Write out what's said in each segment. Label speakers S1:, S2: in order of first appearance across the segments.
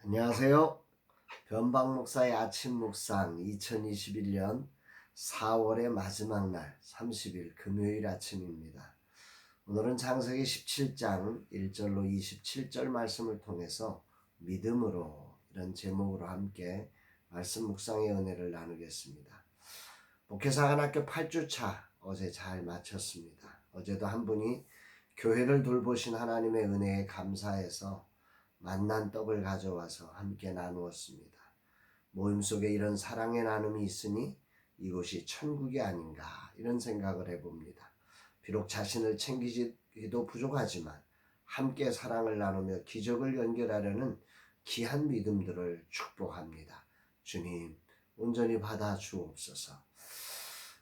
S1: 안녕하세요. 변방 목사의 아침 묵상 2021년 4월의 마지막 날 30일 금요일 아침입니다. 오늘은 창세기 17장 1절로 27절 말씀을 통해서 믿음으로 이런 제목으로 함께 말씀 묵상의 은혜를 나누겠습니다. 목회사관학교 8주차 어제 잘 마쳤습니다. 어제도 한 분이 교회를 돌보신 하나님의 은혜에 감사해서 만난 떡을 가져와서 함께 나누었습니다. 모임 속에 이런 사랑의 나눔이 있으니 이곳이 천국이 아닌가 이런 생각을 해봅니다. 비록 자신을 챙기기도 부족하지만 함께 사랑을 나누며 기적을 연결하려는 귀한 믿음들을 축복합니다. 주님 온전히 받아 주옵소서.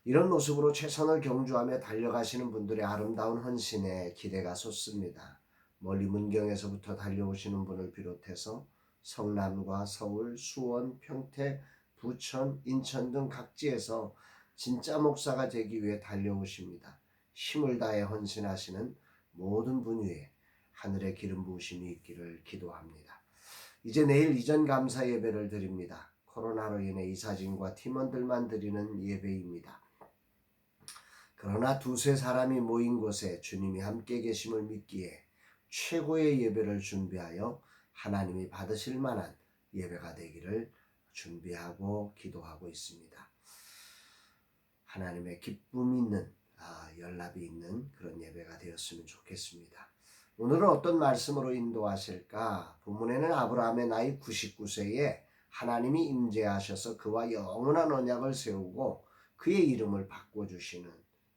S1: 이런 모습으로 최선을 경주하며 달려가시는 분들의 아름다운 헌신에 기대가 솟습니다. 멀리 문경에서부터 달려오시는 분을 비롯해서 성남과 서울, 수원, 평택, 부천, 인천 등 각지에서 진짜 목사가 되기 위해 달려오십니다. 힘을 다해 헌신하시는 모든 분 위에 하늘의 기름 부으심이 있기를 기도합니다. 이제 내일 이전 감사 예배를 드립니다. 코로나로 인해 이사진과 팀원들만 드리는 예배입니다. 그러나 두세 사람이 모인 곳에 주님이 함께 계심을 믿기에 최고의 예배를 준비하여 하나님이 받으실 만한 예배가 되기를 준비하고 기도하고 있습니다. 하나님의 기쁨이 있는 연락이 있는 그런 예배가 되었으면 좋겠습니다. 오늘은 어떤 말씀으로 인도하실까? 본문에는 아브라함의 나이 99세에 하나님이 임재하셔서 그와 영원한 언약을 세우고 그의 이름을 바꿔주시는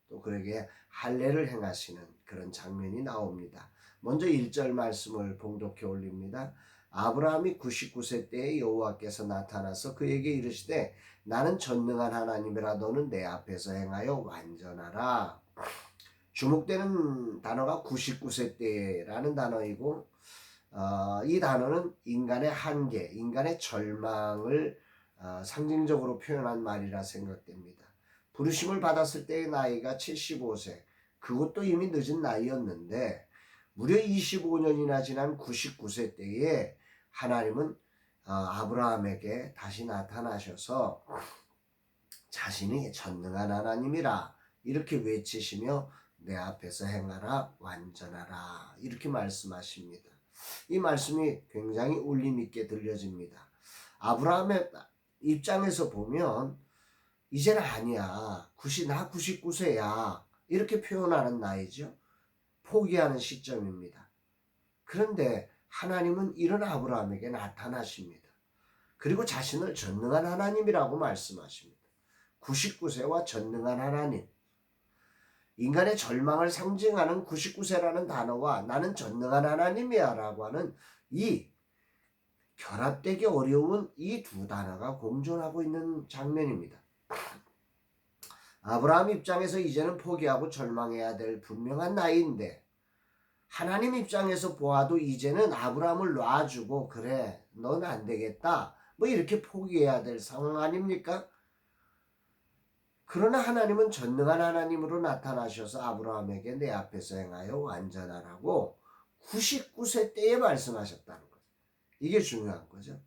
S1: 또 그에게 할례를 행하시는 그런 장면이 나옵니다. 먼저 1절 말씀을 봉독해 올립니다. 아브라함이 99세 때에 여호와께서 나타나서 그에게 이르시되 나는 전능한 하나님이라 너는 내 앞에서 행하여 완전하라. 주목되는 단어가 99세 때라는 단어이고 이 단어는 인간의 한계, 인간의 절망을 상징적으로 표현한 말이라 생각됩니다. 부르심을 받았을 때의 나이가 75세, 그것도 이미 늦은 나이였는데 무려 25년이나 지난 99세 때에 하나님은 아브라함에게 다시 나타나셔서 자신이 전능한 하나님이라 이렇게 외치시며 내 앞에서 행하라 완전하라 이렇게 말씀하십니다. 이 말씀이 굉장히 울림 있게 들려집니다. 아브라함의 입장에서 보면 이제는 아니야. 나 99세야. 이렇게 표현하는 나이죠. 포기하는 시점입니다. 그런데 하나님은 이런 아브라함에게 나타나십니다. 그리고 자신을 전능한 하나님이라고 말씀하십니다. 99세와 전능한 하나님. 인간의 절망을 상징하는 99세라는 단어와 나는 전능한 하나님이야 라고 하는 이 결합되기 어려운 이 두 단어가 공존하고 있는 장면입니다. 아브라함 입장에서 이제는 포기하고 절망해야 될 분명한 나이인데 하나님 입장에서 보아도 이제는 아브라함을 놔주고 그래 넌 안 되겠다 뭐 이렇게 포기해야 될 상황 아닙니까? 그러나 하나님은 전능한 하나님으로 나타나셔서 아브라함에게 내 앞에서 행하여 완전하라고 99세 때에 말씀하셨다는 거죠. 이게 중요한 거죠.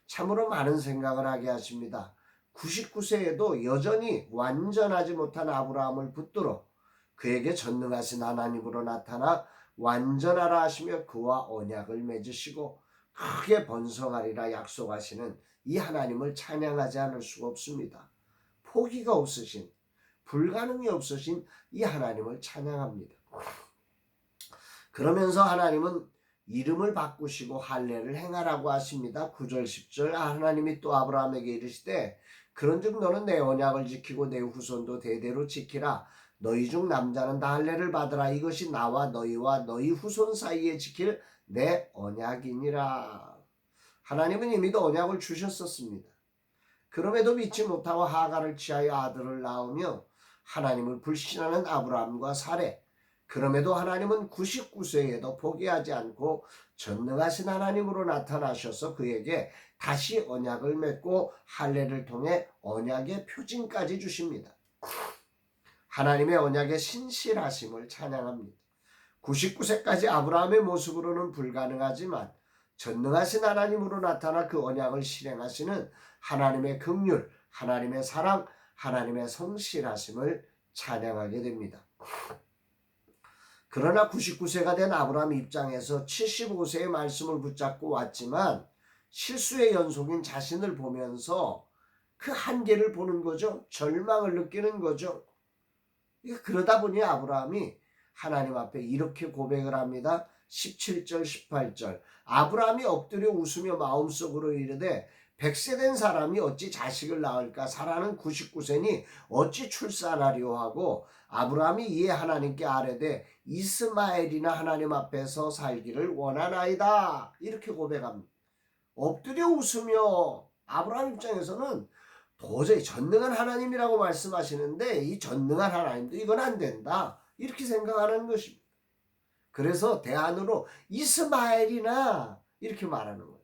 S1: 참으로 많은 생각을 하게 하십니다. 99세에도 여전히 완전하지 못한 아브라함을 붙들어 그에게 전능하신 하나님으로 나타나 완전하라 하시며 그와 언약을 맺으시고 크게 번성하리라 약속하시는 이 하나님을 찬양하지 않을 수가 없습니다. 포기가 없으신, 불가능이 없으신 이 하나님을 찬양합니다. 그러면서 하나님은 이름을 바꾸시고 할례를 행하라고 하십니다. 9절 10절 하나님이 또 아브라함에게 이르시되 그런즉 너는 내 언약을 지키고 내 후손도 대대로 지키라. 너희 중 남자는 다 할례를 받으라. 이것이 나와 너희와 너희 후손 사이에 지킬 내 언약이니라. 하나님은 이미도 언약을 주셨었습니다. 그럼에도 믿지 못하고 하가를 취하여 아들을 낳으며 하나님을 불신하는 아브라함과 사레, 그럼에도 하나님은 99세에도 포기하지 않고 전능하신 하나님으로 나타나셔서 그에게 다시 언약을 맺고 할례를 통해 언약의 표징까지 주십니다. 하나님의 언약의 신실하심을 찬양합니다. 99세까지 아브라함의 모습으로는 불가능하지만 전능하신 하나님으로 나타나 그 언약을 실행하시는 하나님의 긍휼, 하나님의 사랑, 하나님의 성실하심을 찬양하게 됩니다. 그러나 99세가 된 아브라함 입장에서 75세의 말씀을 붙잡고 왔지만 실수의 연속인 자신을 보면서 그 한계를 보는 거죠. 절망을 느끼는 거죠. 그러다 보니 아브라함이 하나님 앞에 이렇게 고백을 합니다. 17절 18절 아브라함이 엎드려 웃으며 마음속으로 이르되 100세 된 사람이 어찌 자식을 낳을까? 사라는 99세니 어찌 출산하리오 하고 아브라함이 이에 하나님께 아뢰되 이스마엘이나 하나님 앞에서 살기를 원하나이다. 이렇게 고백합니다. 엎드려 웃으며 아브라함 입장에서는 도저히 전능한 하나님이라고 말씀하시는데 이 전능한 하나님도 이건 안 된다. 이렇게 생각하는 것입니다. 그래서 대안으로 이스마엘이나 이렇게 말하는 거예요.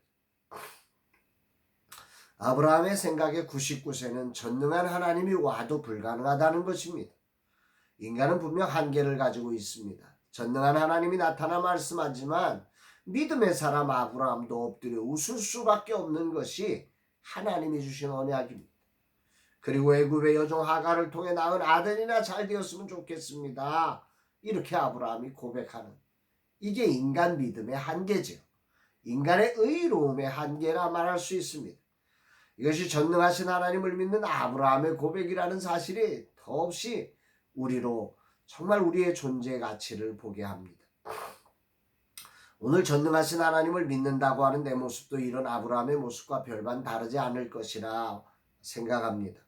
S1: 아브라함의 생각에 99세는 전능한 하나님이 와도 불가능하다는 것입니다. 인간은 분명 한계를 가지고 있습니다. 전능한 하나님이 나타나 말씀하지만 믿음의 사람 아브라함도 엎드려 웃을 수밖에 없는 것이 하나님이 주신 언약입니다. 그리고 애굽의 여종 하갈을 통해 낳은 아들이나 잘 되었으면 좋겠습니다. 이렇게 아브라함이 고백하는 이게 인간 믿음의 한계죠. 인간의 의로움의 한계라 말할 수 있습니다. 이것이 전능하신 하나님을 믿는 아브라함의 고백이라는 사실이 더없이 우리로 정말 우리의 존재 가치를 보게 합니다. 오늘 전능하신 하나님을 믿는다고 하는 내 모습도 이런 아브라함의 모습과 별반 다르지 않을 것이라 생각합니다.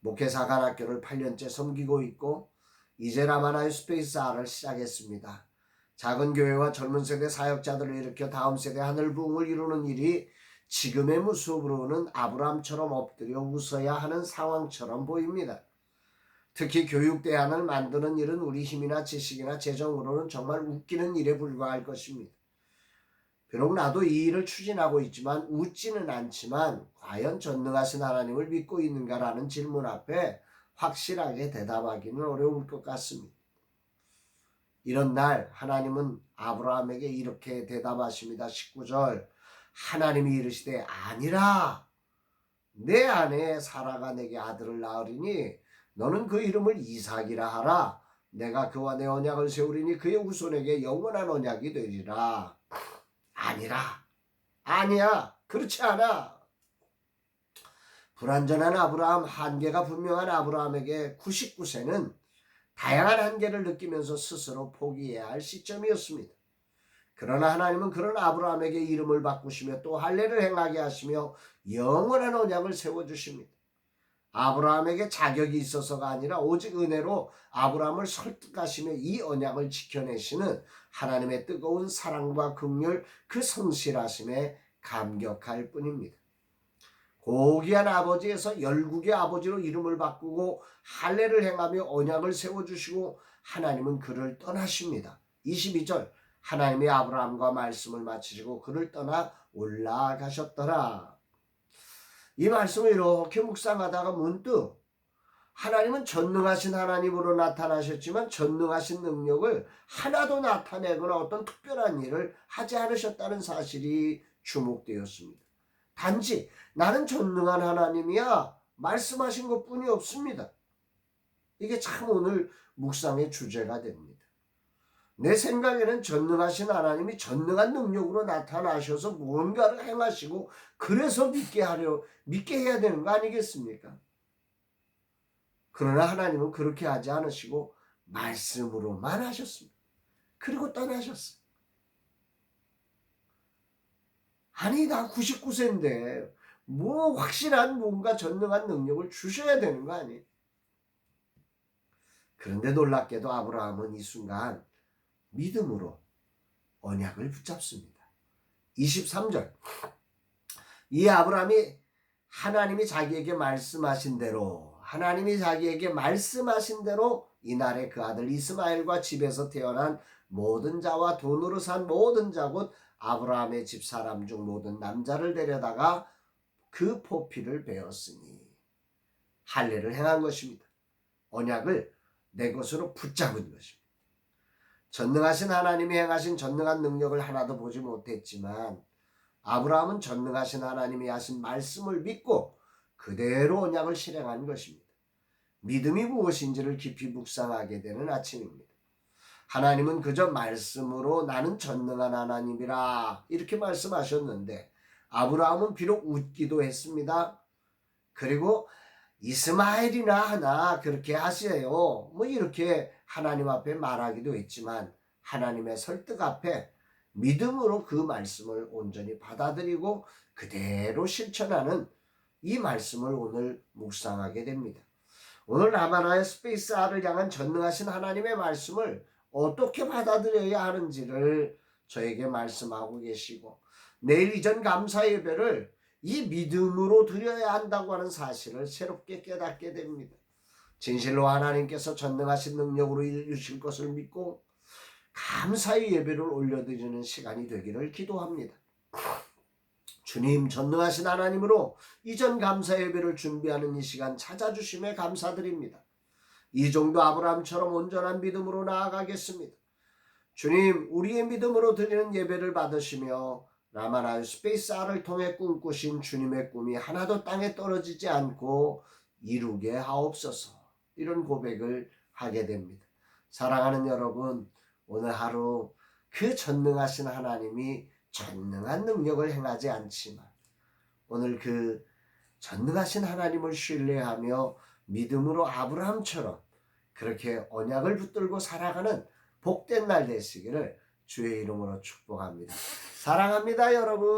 S1: 목회사관학교를 8년째 섬기고 있고 이제 라마나의 스페이스 R을 시작했습니다. 작은 교회와 젊은 세대 사역자들을 일으켜 다음 세대 하늘 부흥을 이루는 일이 지금의 모습으로는 아브라함처럼 엎드려 웃어야 하는 상황처럼 보입니다. 특히 교육 대안을 만드는 일은 우리 힘이나 지식이나 재정으로는 정말 웃기는 일에 불과할 것입니다. 비록 나도 이 일을 추진하고 있지만 웃지는 않지만 과연 전능하신 하나님을 믿고 있는가라는 질문 앞에 확실하게 대답하기는 어려울 것 같습니다. 이런 날 하나님은 아브라함에게 이렇게 대답하십니다. 19절 하나님이 이르시되 아니라 내 아내 사라가 내게 아들을 낳으리니 너는 그 이름을 이삭이라 하라. 내가 그와 내 언약을 세우리니 그의 후손에게 영원한 언약이 되리라. 아니라 아니야 그렇지 않아. 불완전한 아브라함 한계가 분명한 아브라함에게 99세는 다양한 한계를 느끼면서 스스로 포기해야 할 시점이었습니다. 그러나 하나님은 그런 아브라함에게 이름을 바꾸시며 또 할례를 행하게 하시며 영원한 언약을 세워주십니다. 아브라함에게 자격이 있어서가 아니라 오직 은혜로 아브라함을 설득하시며 이 언약을 지켜내시는 하나님의 뜨거운 사랑과 긍휼 그 성실하심에 감격할 뿐입니다. 고귀한 아버지에서 열국의 아버지로 이름을 바꾸고 할례를 행하며 언약을 세워주시고 하나님은 그를 떠나십니다. 22절 하나님이 아브라함과 말씀을 마치시고 그를 떠나 올라가셨더라. 이 말씀을 이렇게 묵상하다가 문득 하나님은 전능하신 하나님으로 나타나셨지만 전능하신 능력을 하나도 나타내거나 어떤 특별한 일을 하지 않으셨다는 사실이 주목되었습니다. 단지 나는 전능한 하나님이야 말씀하신 것뿐이 없습니다. 이게 참 오늘 묵상의 주제가 됩니다. 내 생각에는 전능하신 하나님이 전능한 능력으로 나타나셔서 무언가를 행하시고 그래서 믿게 해야 되는 거 아니겠습니까? 그러나 하나님은 그렇게 하지 않으시고 말씀으로만 하셨습니다. 그리고 떠나셨어요. 아니 나 99세인데 뭐 확실한 뭔가 전능한 능력을 주셔야 되는 거 아니에요? 그런데 놀랍게도 아브라함은 이 순간 믿음으로 언약을 붙잡습니다. 23절 이 아브라함이 하나님이 자기에게 말씀하신 대로 이날에 그 아들 이스마엘과 집에서 태어난 모든 자와 돈으로 산 모든 자 곧 아브라함의 집 사람 중 모든 남자를 데려다가 그 포피를 베었으니 할례를 행한 것입니다. 언약을 내 것으로 붙잡은 것입니다. 전능하신 하나님이 행하신 전능한 능력을 하나도 보지 못했지만 아브라함은 전능하신 하나님이 하신 말씀을 믿고 그대로 언약을 실행한 것입니다. 믿음이 무엇인지를 깊이 묵상하게 되는 아침입니다. 하나님은 그저 말씀으로 나는 전능한 하나님이라 이렇게 말씀하셨는데 아브라함은 비록 웃기도 했습니다. 그리고 이스마엘이나 하나 그렇게 하세요. 뭐 이렇게 하나님 앞에 말하기도 했지만 하나님의 설득 앞에 믿음으로 그 말씀을 온전히 받아들이고 그대로 실천하는 이 말씀을 오늘 묵상하게 됩니다. 오늘 라마나의 스페이스 R을 향한 전능하신 하나님의 말씀을 어떻게 받아들여야 하는지를 저에게 말씀하고 계시고 내일 이전 감사 예배를 이 믿음으로 드려야 한다고 하는 사실을 새롭게 깨닫게 됩니다. 진실로 하나님께서 전능하신 능력으로 이루실 것을 믿고 감사의 예배를 올려드리는 시간이 되기를 기도합니다. 주님 전능하신 하나님으로 이전 감사 예배를 준비하는 이 시간 찾아주심에 감사드립니다. 이 정도 아브라함처럼 온전한 믿음으로 나아가겠습니다. 주님 우리의 믿음으로 드리는 예배를 받으시며 라마나 스페이스 R을 통해 꿈꾸신 주님의 꿈이 하나도 땅에 떨어지지 않고 이루게 하옵소서. 이런 고백을 하게 됩니다. 사랑하는 여러분, 오늘 하루 그 전능하신 하나님이 전능한 능력을 행하지 않지만 오늘 그 전능하신 하나님을 신뢰하며 믿음으로 아브라함처럼 그렇게 언약을 붙들고 살아가는 복된 날 되시기를 주의 이름으로 축복합니다. 사랑합니다, 여러분.